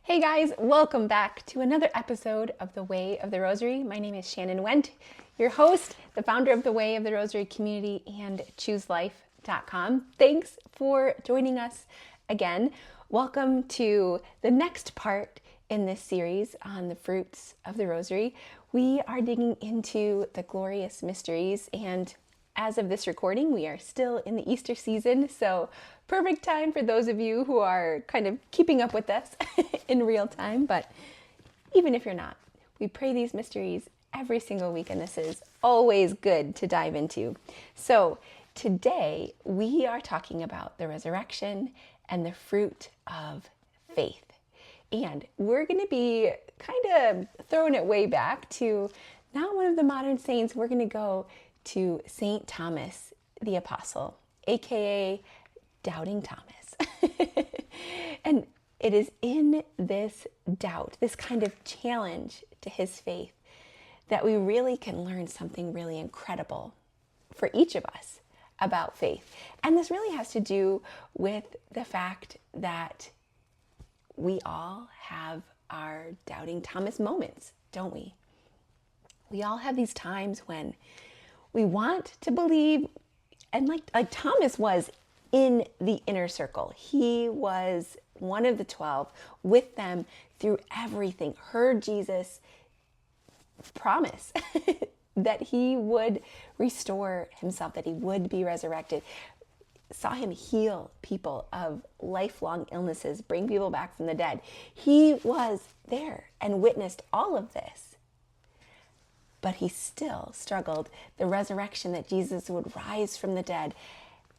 Hey guys, welcome back to another episode of The Way of the Rosary. My name is Shannon Wendt, your host, the founder of the Way of the Rosary community and ChooseLife.com. Thanks for joining us again. Welcome to the next part in this series on the fruits of the Rosary. We are digging into the glorious mysteries, and as of this recording, we are still in the Easter season, so perfect time for those of you who are kind of keeping up with us in real time. But even if you're not, we pray these mysteries every single week, and this is always good to dive into. So today we are talking about the resurrection and the fruit of faith. And we're going to be kind of throwing it way back to not one of the modern saints. We're going to go to St. Thomas the Apostle, aka Doubting Thomas. And it is in this doubt, this kind of challenge to his faith, that we really can learn something really incredible for each of us about faith. And this really has to do with the fact that we all have our Doubting Thomas moments, don't we? We all have these times when we want to believe, and like Thomas was in the inner circle. He was one of the 12, with them through everything, heard Jesus promise that he would restore himself, that he would be resurrected, saw him heal people of lifelong illnesses, bring people back from the dead. He was there and witnessed all of this. But he still struggled the resurrection, that Jesus would rise from the dead,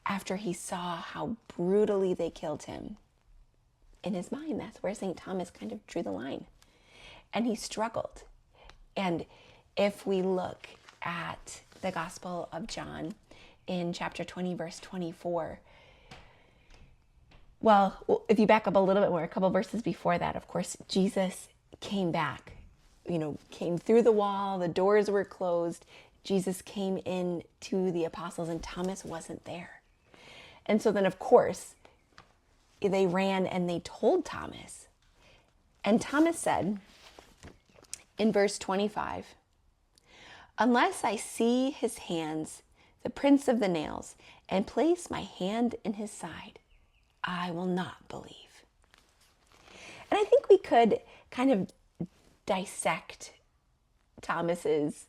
after he saw how brutally they killed him. In his mind, that's where St. Thomas kind of drew the line. And he struggled. And if we look at the Gospel of John in chapter 20, verse 24, well, if you back up a little bit more, a couple verses before that, of course, Jesus came back. Came through the wall, the doors were closed. Jesus came in to the apostles and Thomas wasn't there. And so then, of course, they ran and they told Thomas. And Thomas said in verse 25, "Unless I see his hands, the prints of the nails, and place my hand in his side, I will not believe." And I think we could kind of dissect Thomas's,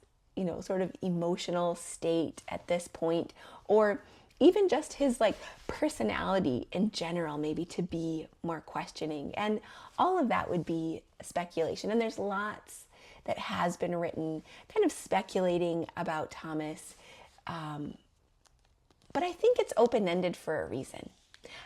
sort of emotional state at this point, or even just his personality in general, maybe to be more questioning. And all of that would be speculation. And there's lots that has been written kind of speculating about Thomas. But I think it's open-ended for a reason.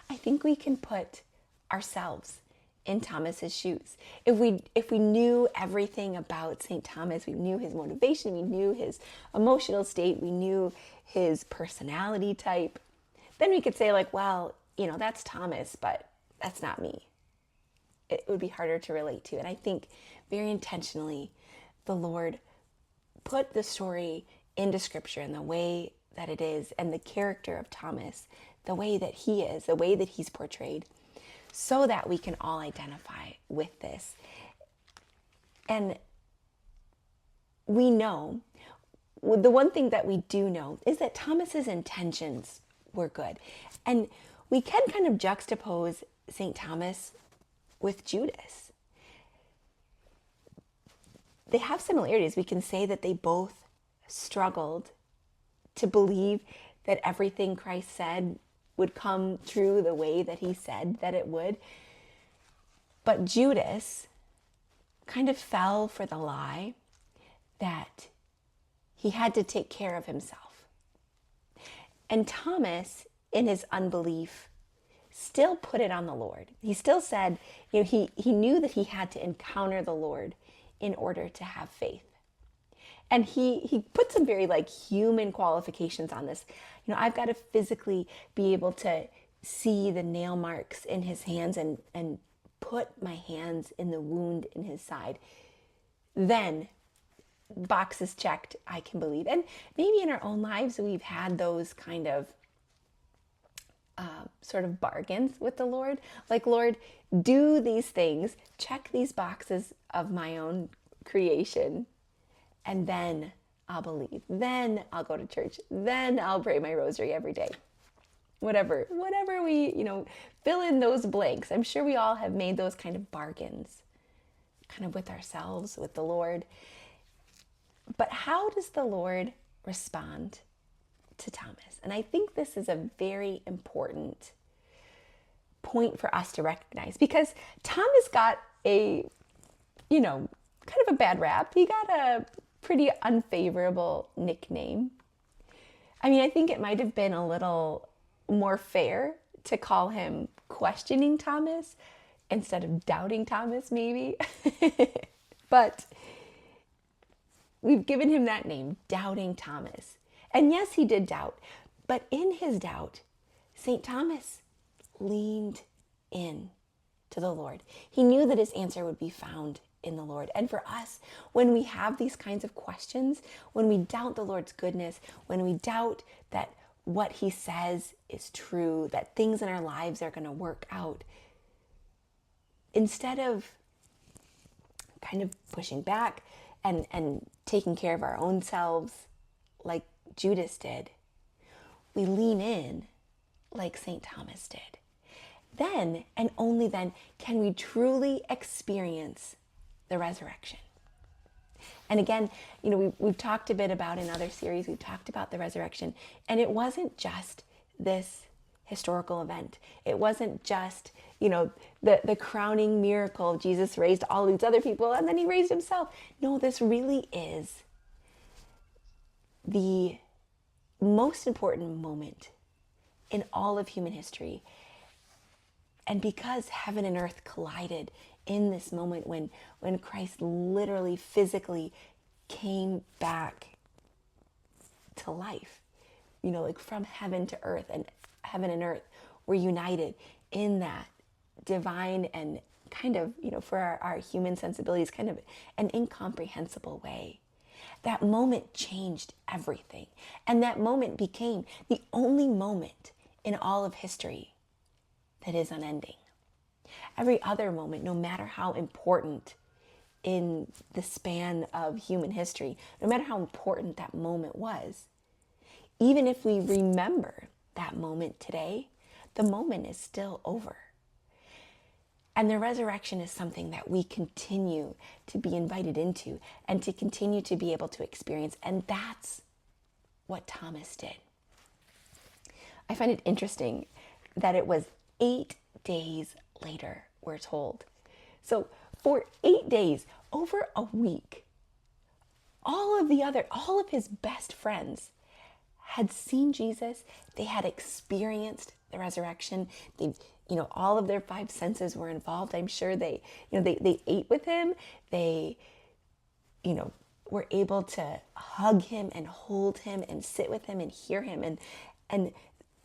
I think we can put ourselves in Thomas's shoes. If we knew everything about St. Thomas, we knew his motivation, we knew his emotional state, we knew his personality type, then we could say that's Thomas, but that's not me. It would be harder to relate to. And I think very intentionally, the Lord put the story into Scripture in the way that it is, and the character of Thomas, the way that he is, the way that he's portrayed, so that we can all identify with this. And we know, the one thing that we do know is that Thomas's intentions were good. And we can kind of juxtapose St. Thomas with Judas. They have similarities. We can say that they both struggled to believe that everything Christ said would come true the way that he said that it would. But Judas kind of fell for the lie that he had to take care of himself. And Thomas, in his unbelief, still put it on the Lord. He still said, he knew that he had to encounter the Lord in order to have faith. And he put some very human qualifications on this. I've got to physically be able to see the nail marks in his hands and put my hands in the wound in his side. Then, boxes checked, I can believe. And maybe in our own lives, we've had those kind of sort of bargains with the Lord. Like, Lord, do these things, check these boxes of my own creation, and then I'll believe. Then I'll go to church. Then I'll pray my rosary every day. Whatever we, fill in those blanks. I'm sure we all have made those kind of bargains, kind of with ourselves, with the Lord. But how does the Lord respond to Thomas? And I think this is a very important point for us to recognize, because Thomas got a, kind of a bad rap. He got a pretty unfavorable nickname. I mean, I think it might have been a little more fair to call him questioning Thomas instead of doubting Thomas, maybe. But we've given him that name, Doubting Thomas. And yes, he did doubt, but in his doubt, St. Thomas leaned in to the Lord. He knew that his answer would be found in the Lord. And for us, when we have these kinds of questions, when we doubt the Lord's goodness, when we doubt that what he says is true, that things in our lives are going to work out, instead of kind of pushing back and taking care of our own selves like Judas did, we lean in like St. Thomas did. Then, and only then, can we truly experience the resurrection. And again, we've talked a bit about, in other series, we've talked about the resurrection, and it wasn't just this historical event. It wasn't just, the crowning miracle. Jesus raised all these other people and then he raised himself. No, this really is the most important moment in all of human history. And because heaven and earth collided in this moment when Christ literally, physically came back to life, like from heaven to earth, and heaven and earth were united in that divine and kind of, for our human sensibilities, kind of an incomprehensible way. That moment changed everything. And that moment became the only moment in all of history that is unending. Every other moment, no matter how important in the span of human history, no matter how important that moment was, even if we remember that moment today, the moment is still over. And the resurrection is something that we continue to be invited into and to continue to be able to experience. And that's what Thomas did. I find it interesting that it was 8 days later, we're told. So for 8 days, over a week, all of his best friends had seen Jesus. They had experienced the resurrection. All of their 5 senses were involved. I'm sure they ate with him. They, were able to hug him and hold him and sit with him and hear him, and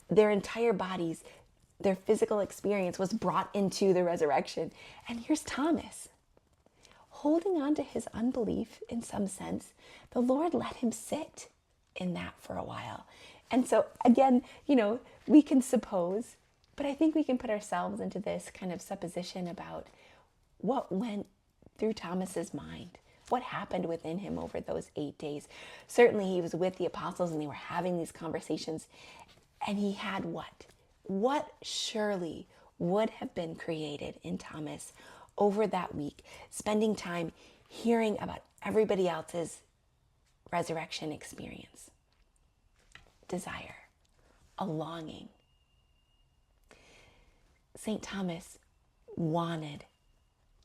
their entire bodies, their physical experience was brought into the resurrection. And here's Thomas, holding on to his unbelief in some sense. The Lord let him sit in that for a while. And so again, we can suppose, but I think we can put ourselves into this kind of supposition about what went through Thomas's mind, what happened within him over those 8 days. Certainly he was with the apostles and they were having these conversations, and he had what surely would have been created in Thomas over that week, spending time hearing about everybody else's resurrection experience. Desire, a longing. St. Thomas wanted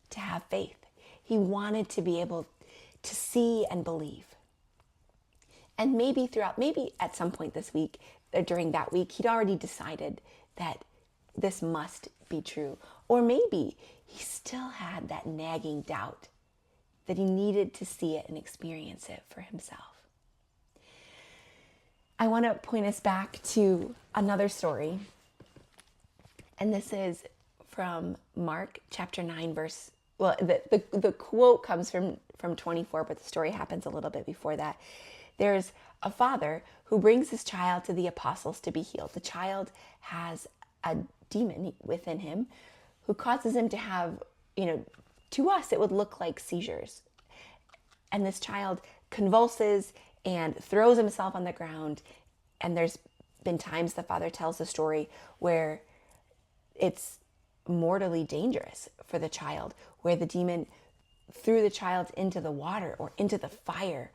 to have faith. He wanted to be able to see and believe. And maybe at some point this week, or during that week, he'd already decided that this must be true. Or maybe he still had that nagging doubt that he needed to see it and experience it for himself. I want to point us back to another story. And this is from Mark chapter 9, the quote comes from 24, but the story happens a little bit before that. There's a father who brings his child to the apostles to be healed. The child has a demon within him who causes him to have, to us, it would look like seizures. And this child convulses and throws himself on the ground. And there's been times, the father tells the story, where it's mortally dangerous for the child, where the demon threw the child into the water or into the fire.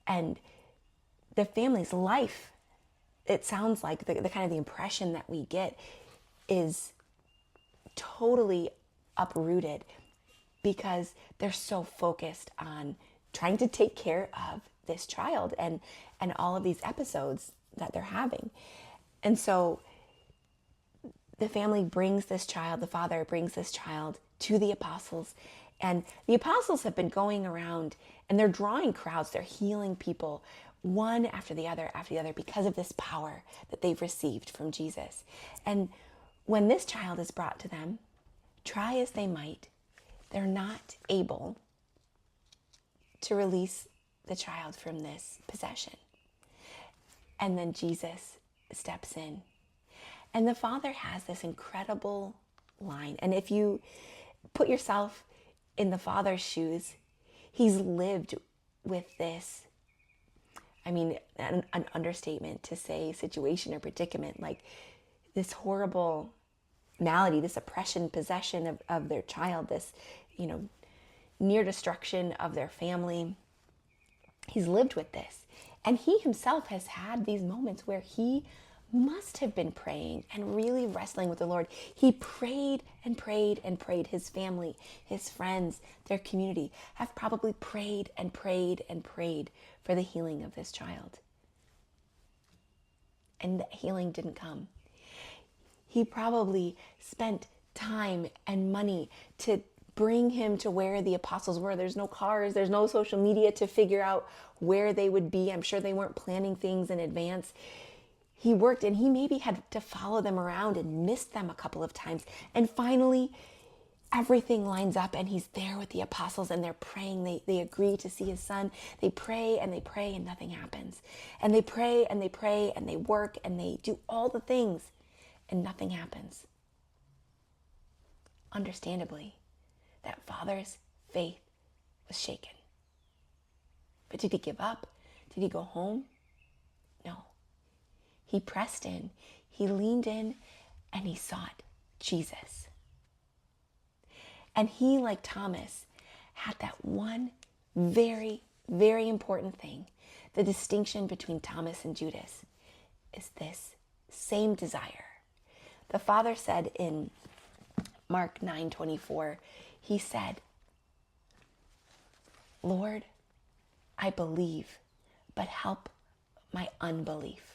And the family's life, it sounds like the kind of the impression that we get is totally uprooted because they're so focused on trying to take care of this child and all of these episodes that they're having. And so the family brings this child, the father brings this child to the apostles, and the apostles have been going around and they're drawing crowds, they're healing people one after the other because of this power that they've received from Jesus. And when this child is brought to them, try as they might, they're not able to release the child from this possession. And then Jesus steps in. And the father has this incredible line. And if you put yourself in the father's shoes, he's lived with this, an understatement to say situation or predicament, like this horrible malady, this oppression, possession of their child, this, near destruction of their family. He's lived with this. And he himself has had these moments where he must have been praying and really wrestling with the Lord. He prayed and prayed and prayed. His family, his friends, their community have probably prayed and prayed and prayed for the healing of this child. And the healing didn't come. He probably spent time and money to bring him to where the apostles were. There's no cars, there's no social media to figure out where they would be. I'm sure they weren't planning things in advance. He worked and he maybe had to follow them around and missed them a couple of times. And finally, everything lines up and he's there with the apostles and they're praying. They agree to see his son. They pray and nothing happens. And they pray and they work and they do all the things and nothing happens. Understandably, that father's faith was shaken. But did he give up? Did he go home? No. He pressed in, he leaned in, and he sought Jesus. And he, like Thomas, had that one very, very important thing. The distinction between Thomas and Judas is this same desire. The Father said in Mark 9:24, he said, "Lord, I believe, but help my unbelief."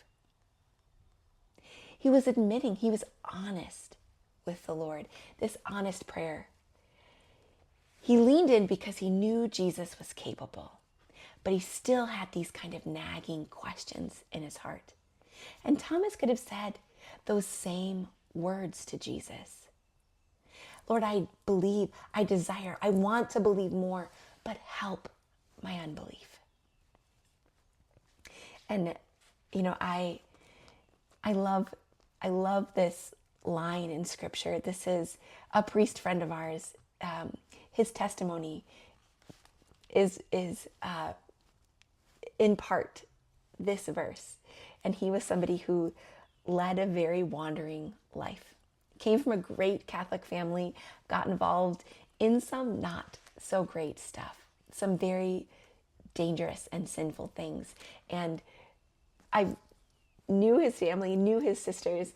He was admitting, he was honest with the Lord, this honest prayer. He leaned in because he knew Jesus was capable, but he still had these kind of nagging questions in his heart. And Thomas could have said those same words to Jesus. Lord, I believe, I desire, I want to believe more, but help my unbelief. And, I love this line in scripture. This is a priest friend of ours. His testimony is in part this verse. And he was somebody who led a very wandering life. Came from a great Catholic family, got involved in some not so great stuff, some very dangerous and sinful things. And I knew his family, knew his sisters,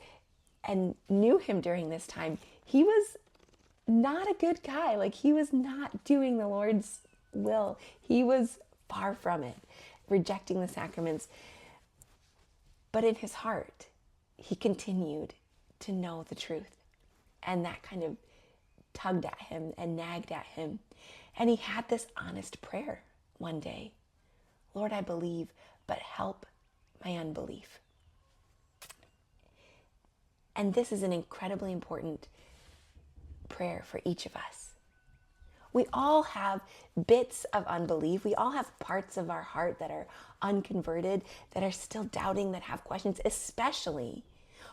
and knew him during this time. He was not a good guy. Like, he was not doing the Lord's will. He was far from it, rejecting the sacraments. But in his heart, he continued to know the truth. And that kind of tugged at him and nagged at him. And he had this honest prayer one day. Lord, I believe, but help my unbelief. And this is an incredibly important prayer for each of us. We all have bits of unbelief. We all have parts of our heart that are unconverted, that are still doubting, that have questions, especially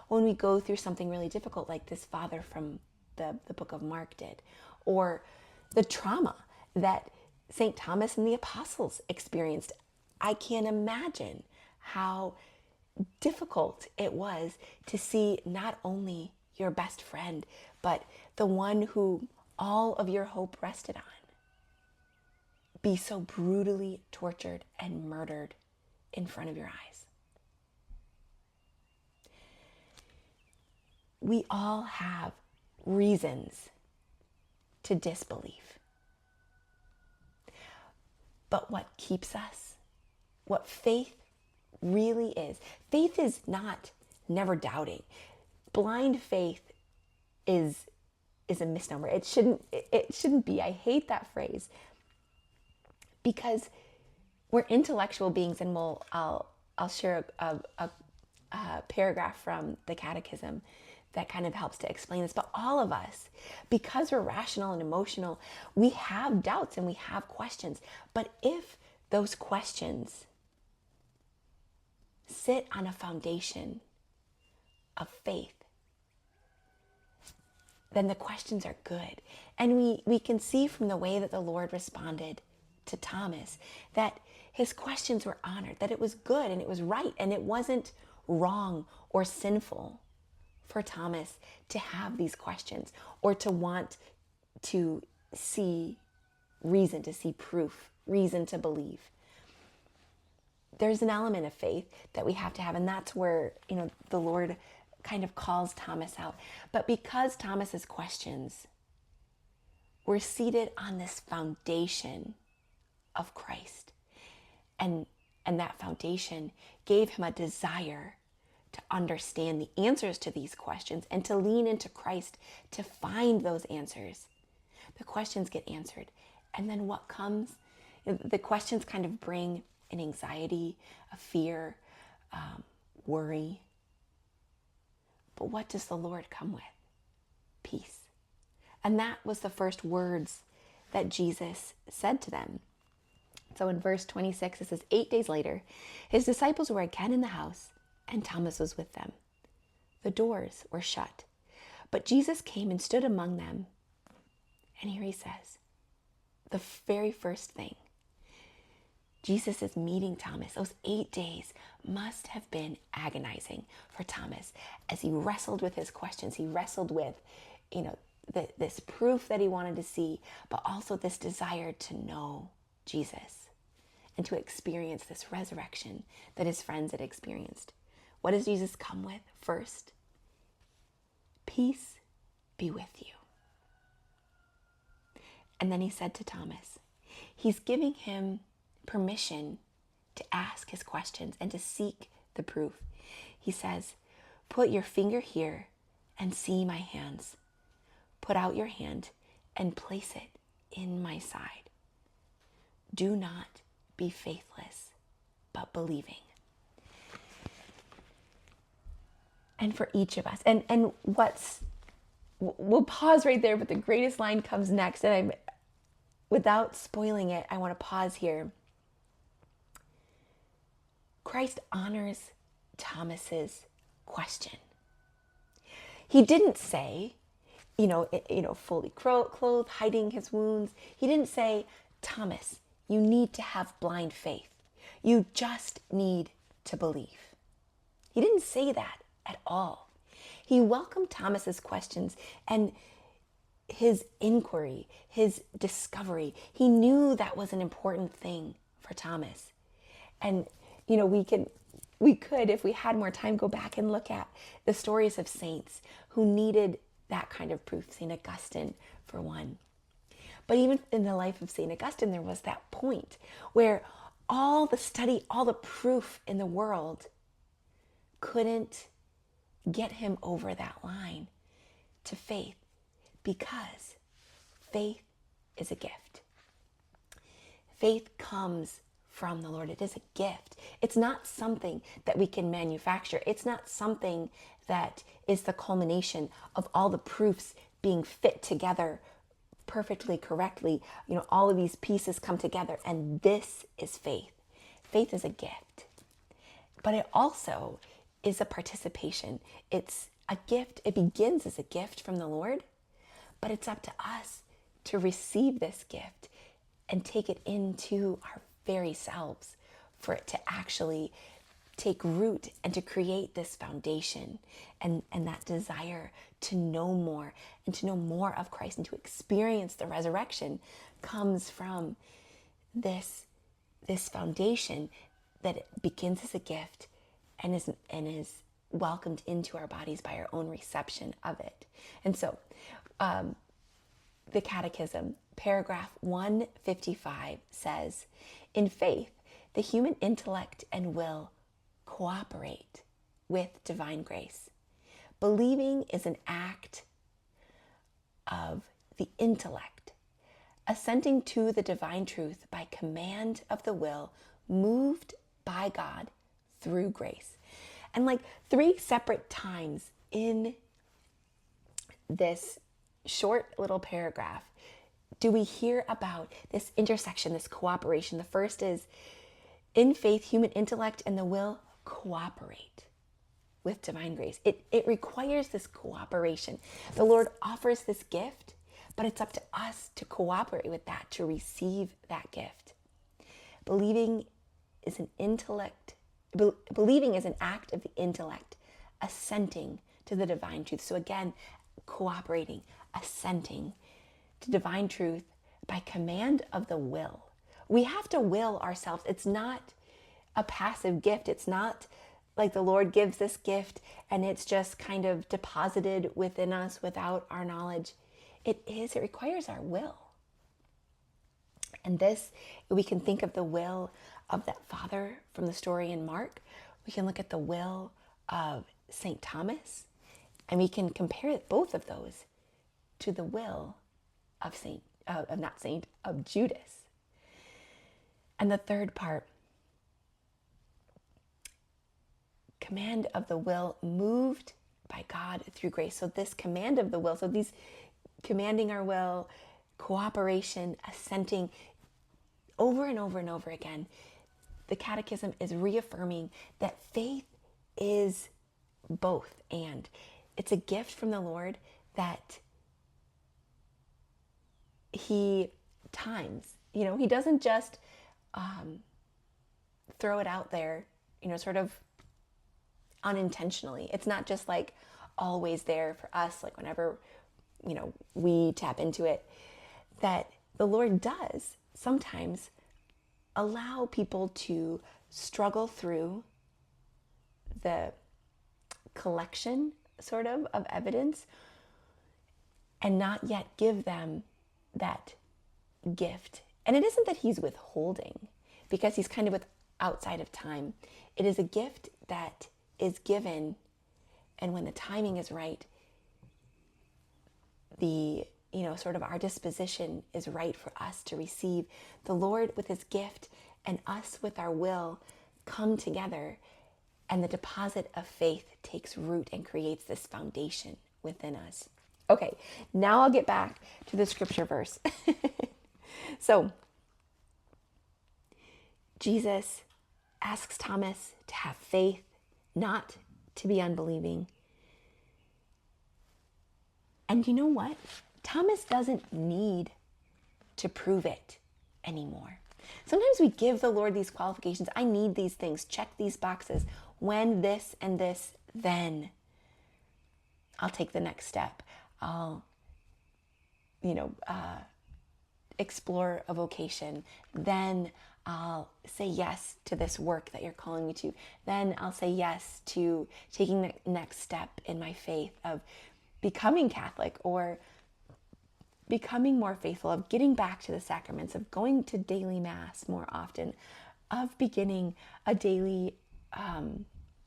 when we go through something really difficult, like this father from the book of Mark did, or the trauma that St. Thomas and the apostles experienced. I can't imagine how difficult it was to see not only your best friend, but the one who all of your hope rested on, be so brutally tortured and murdered in front of your eyes. We all have reasons to disbelieve. But what keeps us, what faith really is, faith is not never doubting. Blind faith is a misnomer. It shouldn't be. I hate that phrase, because we're intellectual beings, and I'll share a paragraph from the Catechism that kind of helps to explain this. But all of us, because we're rational and emotional, we have doubts and we have questions. But if those questions sit on a foundation of faith, then the questions are good. And we can see from the way that the Lord responded to Thomas that his questions were honored, that it was good and it was right, and it wasn't wrong or sinful for Thomas to have these questions or to want to see reason, to see proof, reason to believe. There's an element of faith that we have to have, and that's where, the Lord kind of calls Thomas out. But because Thomas's questions were seated on this foundation of Christ, and that foundation gave him a desire to understand the answers to these questions and to lean into Christ to find those answers, the questions get answered. And then what comes? The questions kind of bring an anxiety, a fear, worry. But what does the Lord come with? Peace. And that was the first words that Jesus said to them. So in verse 26, it says, 8 days later, his disciples were again in the house, and Thomas was with them. The doors were shut, but Jesus came and stood among them. And here he says, the very first thing, Jesus is meeting Thomas. Those 8 days must have been agonizing for Thomas as he wrestled with his questions. He wrestled with, this proof that he wanted to see, but also this desire to know Jesus and to experience this resurrection that his friends had experienced. What does Jesus come with first? Peace be with you. And then he said to Thomas, he's giving him permission to ask his questions and to seek the proof. He says, put your finger here and see my hands. Put out your hand and place it in my side. Do not be faithless, but believing. And for each of us, and we'll pause right there, but the greatest line comes next, and without spoiling it, I want to pause here. Christ honors Thomas's question. He didn't say, fully clothed, hiding his wounds. He didn't say, Thomas, you need to have blind faith. You just need to believe. He didn't say that at all. He welcomed Thomas's questions and his inquiry, his discovery. He knew that was an important thing for Thomas. And, we could, if we had more time, go back and look at the stories of saints who needed that kind of proof. St. Augustine, for one. But even in the life of St. Augustine, there was that point where all the study, all the proof in the world couldn't get him over that line to faith, because faith is a gift. Faith comes from the Lord. It is a gift. It's not something that we can manufacture. It's not something that is the culmination of all the proofs being fit together perfectly, correctly. All of these pieces come together, and this is faith. Faith is a gift. But it also is a participation. It's a gift. It begins as a gift from the Lord, but it's up to us to receive this gift and take it into our very selves for it to actually take root and to create this foundation and that desire to know more and to know more of Christ and to experience the resurrection comes from this foundation that begins as a gift and is welcomed into our bodies by our own reception of it. And so the Catechism, paragraph 155 says, in faith, the human intellect and will cooperate with divine grace. Believing is an act of the intellect, assenting to the divine truth by command of the will, moved by God through grace. And like 3 separate times in this short little paragraph do we hear about this intersection, this cooperation. The first is, in faith, human intellect and the will cooperate with divine grace. It requires this cooperation. The Lord offers this gift, but it's up to us to cooperate with that, to receive that gift. Believing is an act of the intellect, assenting to the divine truth. So again, cooperating, assenting to divine truth by command of the will. We have to will ourselves. It's not a passive gift. It's not like the Lord gives this gift and it's just kind of deposited within us without our knowledge. It requires our will. And this, we can think of the will of that father from the story in Mark. We can look at the will of St. Thomas, and we can compare both of those to the will of Judas. And the third part, command of the will moved by God through grace. So this command of the will, so these commanding our will, cooperation, assenting, over and over and over again, the Catechism is reaffirming that faith is both and. It's a gift from the Lord that he times. He doesn't just throw it out there, sort of unintentionally. It's not just like always there for us, like whenever, we tap into it, that the Lord does sometimes allow people to struggle through the collection sort of evidence and not yet give them that gift. And it isn't that he's withholding, because he's kind of outside of time. It is a gift that is given, and when the timing is right, the sort of our disposition is right for us to receive. The Lord with his gift and us with our will come together, and the deposit of faith takes root and creates this foundation within us. Okay, now I'll get back to the scripture verse. So, Jesus asks Thomas to have faith, not to be unbelieving. And you know what? Thomas doesn't need to prove it anymore. Sometimes we give the Lord these qualifications. I need these things. Check these boxes. When this and this, then I'll take the next step. I'll, explore a vocation. Then I'll say yes to this work that you're calling me to. Then I'll say yes to taking the next step in my faith of becoming Catholic, or becoming more faithful, of getting back to the sacraments, of going to daily mass more often, of beginning a daily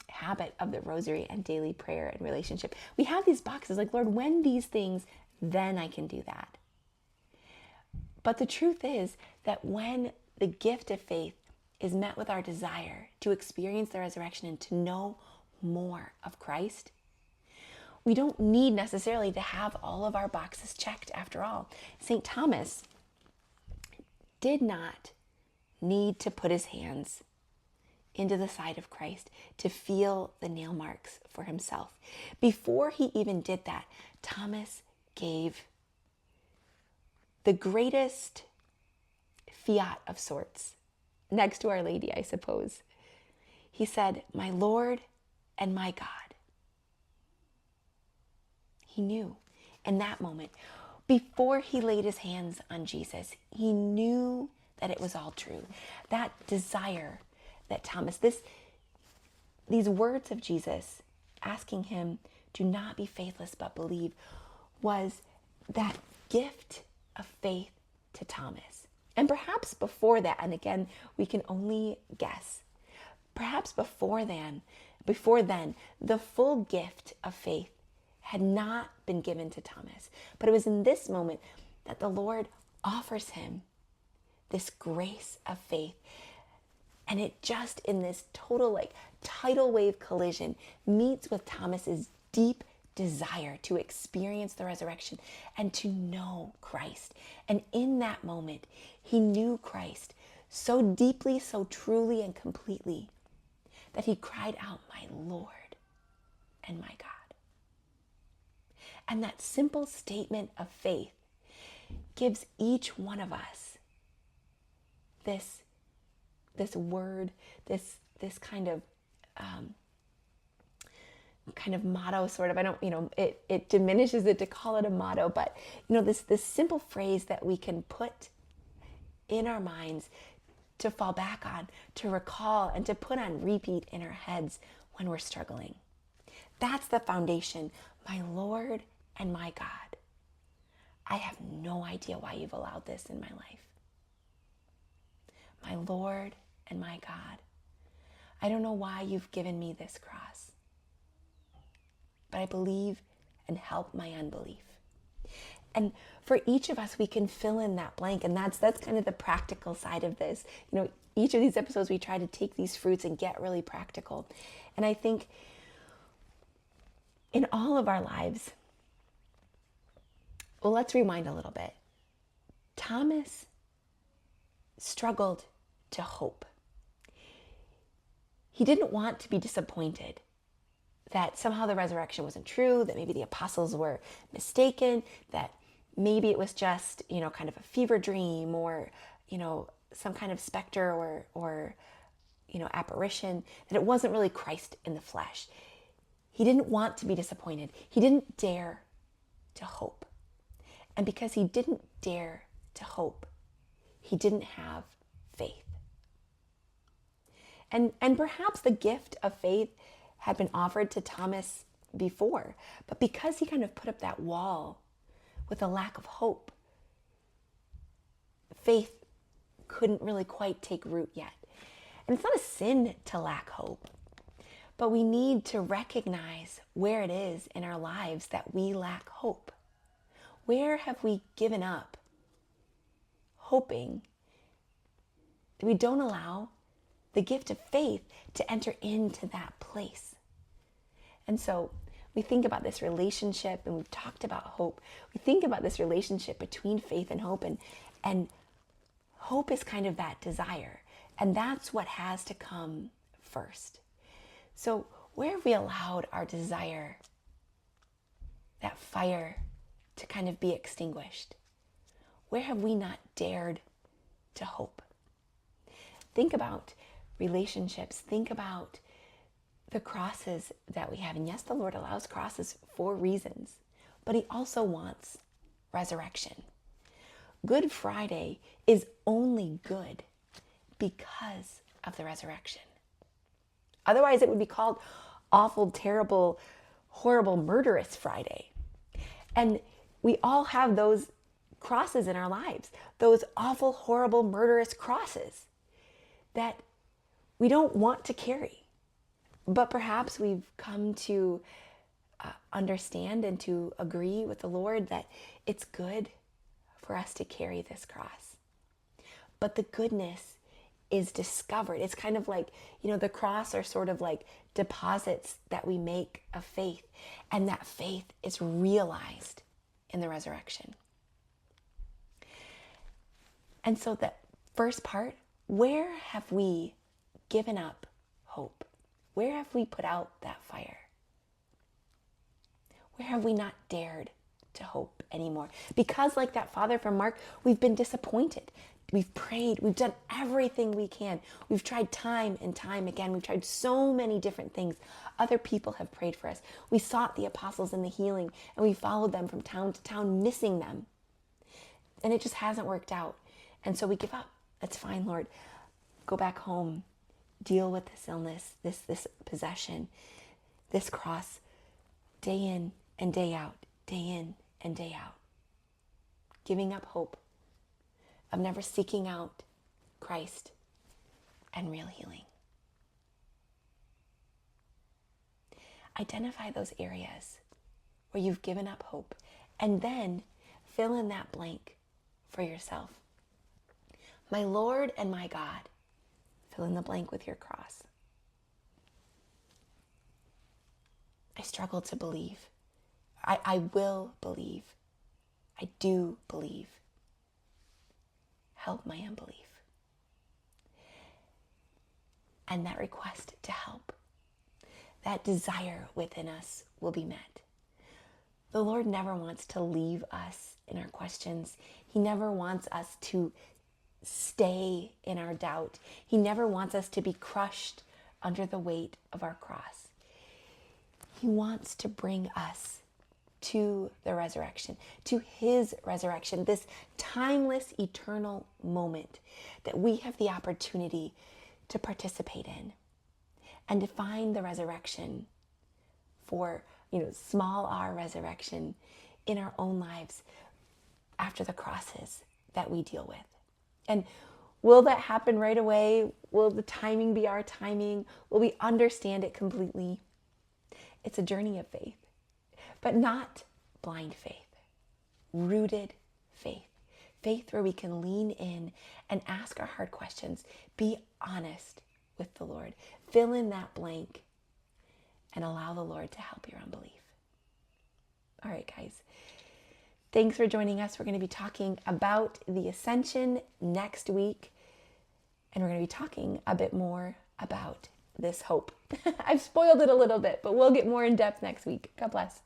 habit of the rosary and daily prayer and relationship. We have these boxes like, Lord, when these things, then I can do that. But the truth is that when the gift of faith is met with our desire to experience the resurrection and to know more of Christ, we don't need necessarily to have all of our boxes checked after all. St. Thomas did not need to put his hands into the side of Christ to feel the nail marks for himself. Before he even did that, Thomas gave the greatest fiat of sorts, next to Our Lady, I suppose. He said, "My Lord and my God." He knew in that moment, before he laid his hands on Jesus, he knew that it was all true. That desire that Thomas, these words of Jesus asking him, "Do not be faithless but believe," was that gift of faith to Thomas. And perhaps before that, and again, we can only guess, perhaps before then, the full gift of faith had not been given to Thomas. But it was in this moment that the Lord offers him this grace of faith. And it just, in this total tidal wave collision, meets with Thomas's deep desire to experience the resurrection and to know Christ. And in that moment, he knew Christ so deeply, so truly, and completely that he cried out, "My Lord and my God." And that simple statement of faith gives each one of us this word, this kind of motto, sort of. I don't, it diminishes it to call it a motto, but this simple phrase that we can put in our minds to fall back on, to recall, and to put on repeat in our heads when we're struggling. That's the foundation. My Lord and my God, I have no idea why you've allowed this in my life. My Lord and my God, I don't know why you've given me this cross, but I believe, and help my unbelief. And for each of us, we can fill in that blank, and that's kind of the practical side of this. Each of these episodes, we try to take these fruits and get really practical. And I think in all of our lives, well, let's rewind a little bit. Thomas struggled to hope. He didn't want to be disappointed that somehow the resurrection wasn't true, that maybe the apostles were mistaken, that maybe it was just, kind of a fever dream, or, some kind of specter or apparition, that it wasn't really Christ in the flesh. He didn't want to be disappointed. He didn't dare to hope. And because he didn't dare to hope, he didn't have faith. And perhaps the gift of faith had been offered to Thomas before, but because he kind of put up that wall with a lack of hope, faith couldn't really quite take root yet. And it's not a sin to lack hope, but we need to recognize where it is in our lives that we lack hope. Where have we given up hoping that we don't allow the gift of faith to enter into that place? And so we think about this relationship, and we've talked about hope. We think about this relationship between faith and hope, and hope is kind of that desire. And that's what has to come first. So where have we allowed our desire, that fire, to kind of be extinguished? Where have we not dared to hope? Think about relationships. Think about the crosses that we have. And yes, the Lord allows crosses for reasons, but he also wants resurrection. Good Friday is only good because of the resurrection. Otherwise, it would be called awful, terrible, horrible, murderous Friday. And we all have those crosses in our lives, those awful, horrible, murderous crosses that we don't want to carry. But perhaps we've come to understand and to agree with the Lord that it's good for us to carry this cross. But the goodness is discovered. It's kind of like, the cross are sort of like deposits that we make of faith, and that faith is realized in the resurrection. And so the first part, where have we given up hope? Where have we put out that fire? Where have we not dared to hope anymore? Because like that father from Mark, we've been disappointed. We've prayed. We've done everything we can. We've tried time and time again. We've tried so many different things. Other people have prayed for us. We sought the apostles in the healing, and we followed them from town to town, missing them. And it just hasn't worked out. And so we give up. That's fine, Lord. Go back home. Deal with this illness, this possession, this cross, day in and day out, day in and day out. Giving up hope of never seeking out Christ and real healing. Identify those areas where you've given up hope, and then fill in that blank for yourself. My Lord and my God. Fill in the blank with your cross. I struggle to believe. I will believe. I do believe. Help my unbelief. And that request to help, that desire within us will be met. The Lord never wants to leave us in our questions. He never wants us to stay in our doubt. He never wants us to be crushed under the weight of our cross. He wants to bring us to the resurrection, to his resurrection, this timeless, eternal moment that we have the opportunity to participate in and to find the resurrection for, small r resurrection in our own lives after the crosses that we deal with. And will that happen right away? Will the timing be our timing? Will we understand it completely? It's a journey of faith, but not blind faith, rooted faith. Faith where we can lean in and ask our hard questions. Be honest with the Lord. Fill in that blank and allow the Lord to help your unbelief. All right, guys. Thanks for joining us. We're going to be talking about the ascension next week, and we're going to be talking a bit more about this hope. I've spoiled it a little bit, but we'll get more in depth next week. God bless.